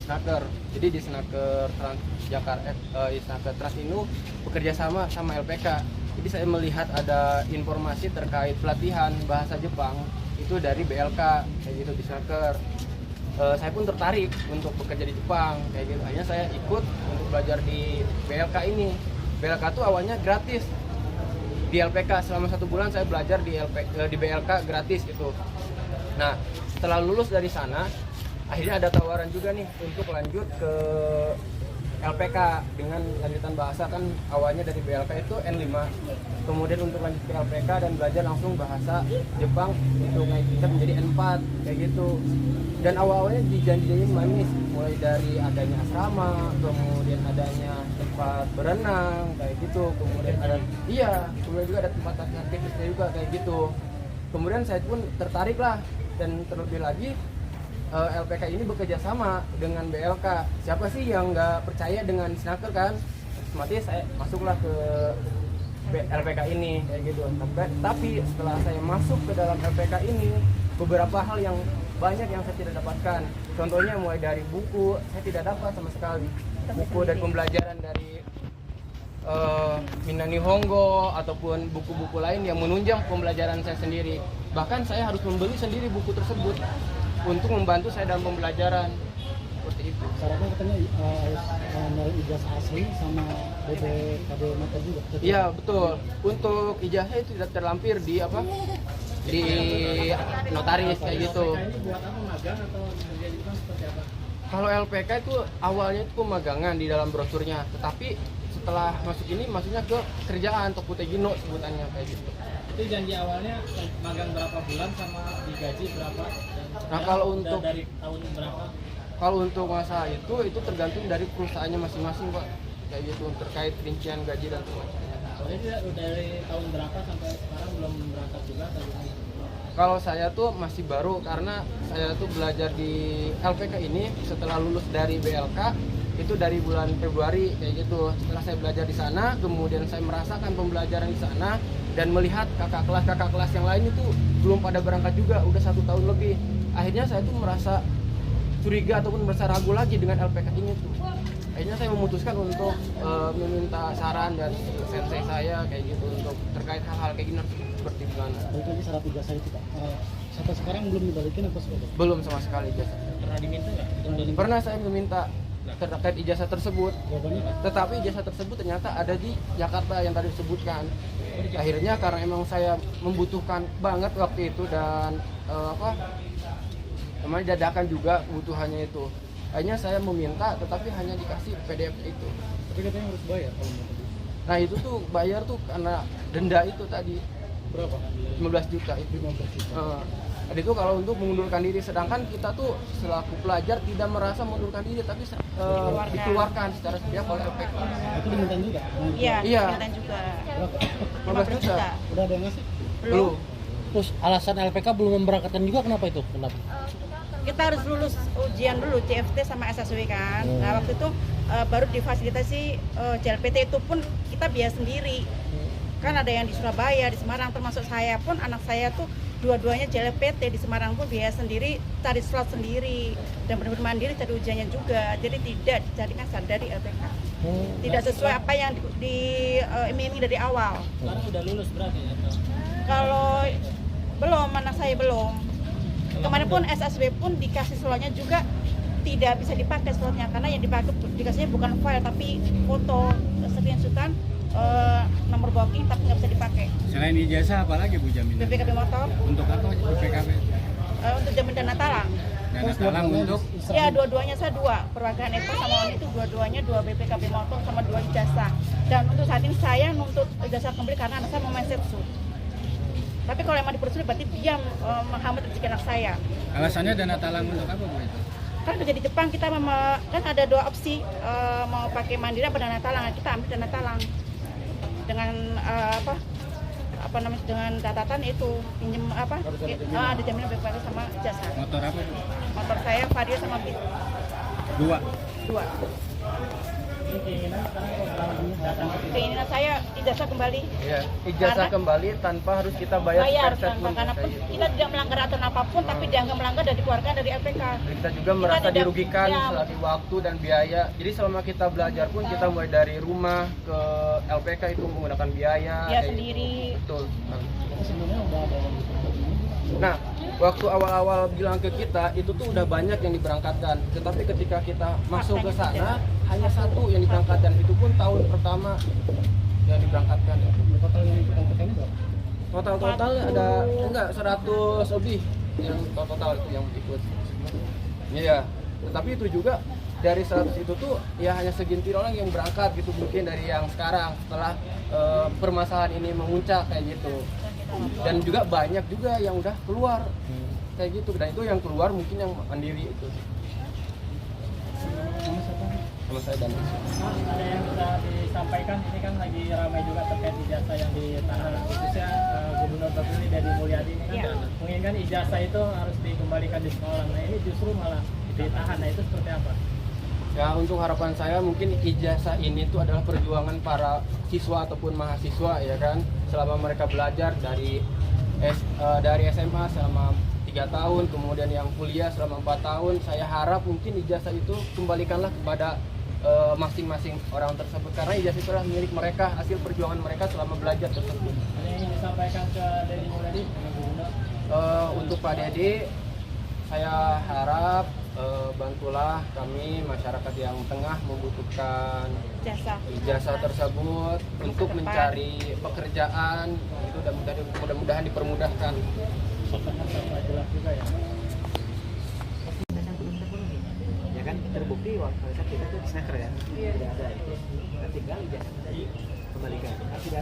Snaker. Jadi di Snaker Transjakarta, Snaker Trans Indo bekerja sama LPK. Jadi saya melihat ada informasi terkait pelatihan bahasa Jepang itu dari BLK kayak gitu di Snaker. Saya pun tertarik untuk bekerja di Jepang kayak gitu. Akhirnya saya ikut untuk belajar di BLK ini. BLK itu awalnya gratis. Di LPK selama 1 bulan saya belajar di BLK gratis itu. Nah, setelah lulus dari sana, akhirnya ada tawaran juga nih untuk lanjut ke LPK dengan lanjutan bahasa. Kan awalnya dari BLK itu N5, kemudian untuk lanjut ke LPK dan belajar langsung bahasa Jepang untuk naik tingkat menjadi N4 kayak gitu. Dan awalnya dijanjiin manis, mulai dari adanya asrama, kemudian adanya tempat berenang kayak gitu, kemudian kemudian juga ada tempat latihan fitnessnya juga kayak gitu. Kemudian saya pun tertarik lah, dan terlebih lagi LPK ini bekerja sama dengan BLK. Siapa sih yang nggak percaya dengan Snaker kan? Otomatis saya masuklah ke LPK ini kayak gitu. Tapi setelah saya masuk ke dalam LPK ini, beberapa hal yang banyak yang saya tidak dapatkan. Contohnya mulai dari buku, saya tidak dapat sama sekali. Buku dan pembelajaran dari Minna Nihongo ataupun buku-buku lain yang menunjang pembelajaran saya sendiri. Bahkan saya harus membeli sendiri buku tersebut untuk membantu saya dalam pembelajaran. Seperti itu. Syaratnya katanya harus nyari ijazah asli sama BPKB motor juga. Iya, betul. Untuk ijazah itu tidak terlampir di di notaris kayak gitu. Kalau LPK itu awalnya itu pemagangan di dalam brosurnya, tetapi setelah masuk ini maksudnya ke kerjaan Tokutegino sebutannya kayak gitu. Itu janji awalnya magang berapa bulan sama digaji berapa? Nah, kalau untuk dari tahun berapa? Kalau untuk masa itu tergantung dari perusahaannya masing-masing, Pak. Kayak gitu terkait rincian gaji dan semacamnya. Soalnya dari tahun berapa sampai sekarang belum berangkat juga atau gimana? Kalau saya tuh masih baru karena saya tuh belajar di LPK ini setelah lulus dari BLK itu dari bulan Februari kayak gitu. Setelah saya belajar di sana, kemudian saya merasakan pembelajaran di sana dan melihat kakak kelas yang lain itu belum pada berangkat juga, udah 1 tahun lebih. Akhirnya saya tuh merasa curiga ataupun merasa ragu lagi dengan LPK ini tuh. Akhirnya saya memutuskan untuk meminta saran dari sensei saya kayak gitu untuk terkait hal-hal kayak gini seperti gimana. Itu aja syarat ijazah itu, Pak. Sampai sekarang belum dibalikin apa sudah? Belum sama sekali ijazah. Pernah diminta nggak? Pernah saya meminta terkait ijazah tersebut, Jawabannya Pak? tetapi ijazah tersebut ternyata ada di Jakarta yang tadi disebutkan. Akhirnya karena emang saya membutuhkan banget waktu itu dan namanya dadakan juga kebutuhannya itu. Akhirnya saya meminta, tetapi hanya dikasih PDF itu. Tapi katanya harus bayar kalau mau. Nah itu tuh bayar tuh karena denda itu tadi Berapa? 15 juta itu. 15 juta. Ada itu kalau untuk mengundurkan diri, sedangkan kita tuh selaku pelajar tidak merasa mengundurkan diri, tapi dikeluarkan secara sepihak oleh LPK. Itu diminta juga? Iya, Iya. diminta juga. Berapa? 15 juta. Udah ada yang ngasih? Belum. Terus alasan LPK belum memberangkatkan juga kenapa itu? Kenapa? Kita harus lulus ujian dulu CFT sama SSW kan. Nah waktu itu baru difasilitasi JLPT itu pun kita biaya sendiri. Kan ada yang di Surabaya, di Semarang, termasuk saya pun, anak saya tuh dua-duanya JLPT di Semarang pun biaya sendiri, cari slot sendiri dan benar-benar mandiri cari ujiannya juga. Jadi tidak dijadikan standar di LPK. Tidak sesuai apa yang diiming-iming dari awal. Sekarang udah lulus berarti ya? Kalau belum, anak saya belum. Kemarin pun SSW pun dikasih slotnya juga tidak bisa dipakai slotnya karena yang dipakai dikasihnya bukan file tapi foto screenshotan nomor booking tapi nggak bisa dipakai. Selain ijazah apa lagi Bu jaminan? BPKB motor Untuk apa BPKB? untuk jaminan dana talang. Dana talang untuk Ya dua-duanya saya 2 perwakilan Eko sama ONI itu dua-duanya 2 BPKB motor sama 2 ijazah. Dan untuk saat ini saya nuntut ijazah kembali karena anak saya mau main setsu. Tapi kalau emang dipersulit berarti dia menghambat rezeki anak saya. alasannya dana talang untuk apa Bu itu? Kan kerja di Jepang kita kan ada 2 opsi, mau pakai mandiri apa dana talang. Kita ambil dana talang dengan apa namanya, dengan catatan itu pinjem ada jaminan BPKB sama jasa. Motor apa Bu? Motor saya Vario sama Beat 2. 2. Ini keinginan sekarang kalau datang ke sini. Keinginan saya ijazah kembali. Ya, ijazah Karena- kembali tanpa harus kita bayar Bayar sepeser tanpa pun. karena pun Kayak gitu. kita tidak melanggar aturan apapun tapi dianggap melanggar dan dikeluarkan dari LPK. Kita juga merasa tidak- dirugikan ya. selagi waktu dan biaya. Jadi selama kita belajar pun kita mulai dari rumah ke LPK itu menggunakan biaya. Ya kayak sendiri. gitu. Betul. Tapi sebelumnya udah ada yang seperti ini. Nah, waktu awal-awal bilang ke kita itu tuh udah banyak yang diberangkatkan. Tetapi ketika kita masuk ke sana hanya satu yang diberangkatkan, itu pun tahun pertama yang diberangkatkan. Total yang ikut LPK ini berapa? Total ada enggak 100 lebih yang total itu yang ikut. Iya. Tetapi itu juga dari 100 itu tuh ya hanya segintir orang yang berangkat gitu, mungkin dari yang sekarang setelah permasalahan ini memuncak kayak gitu. Dan juga banyak juga yang udah keluar kayak gitu, dan itu yang keluar mungkin yang mandiri itu. Sama saya dan Mas, ada yang sudah disampaikan, ini kan lagi ramai juga terkait ijazah yang ditahan, khususnya Gubernur terpilih Deddy Mulyadi ini kan Iya. menginginkan ijazah itu harus dikembalikan di sekolah. Nah ini justru malah ditahan, nah itu seperti apa? ya, untuk harapan saya mungkin ijazah ini tuh adalah perjuangan para siswa ataupun mahasiswa ya kan, selama mereka belajar dari SMA selama 3 tahun, kemudian yang kuliah selama 4 tahun. Saya harap mungkin ijazah itu kembalikanlah kepada masing-masing orang tersebut, karena ijazah itu adalah milik mereka, hasil perjuangan mereka selama belajar tersebut. Ada yang ingin disampaikan ke Deddy Mulyadi, Gubernur? Untuk Pak Deddy, saya harap bantulah kami masyarakat yang tengah membutuhkan Jasa. ijazah tersebut untuk depan. mencari pekerjaan itu, dan mudah-mudahan dipermudahkan. Sangat jelas juga ya. Ya kan terbukti waktu kita tuh snacker ya, tidak ada itu. Kita tinggal ijazah tadi kembalikan. Tidak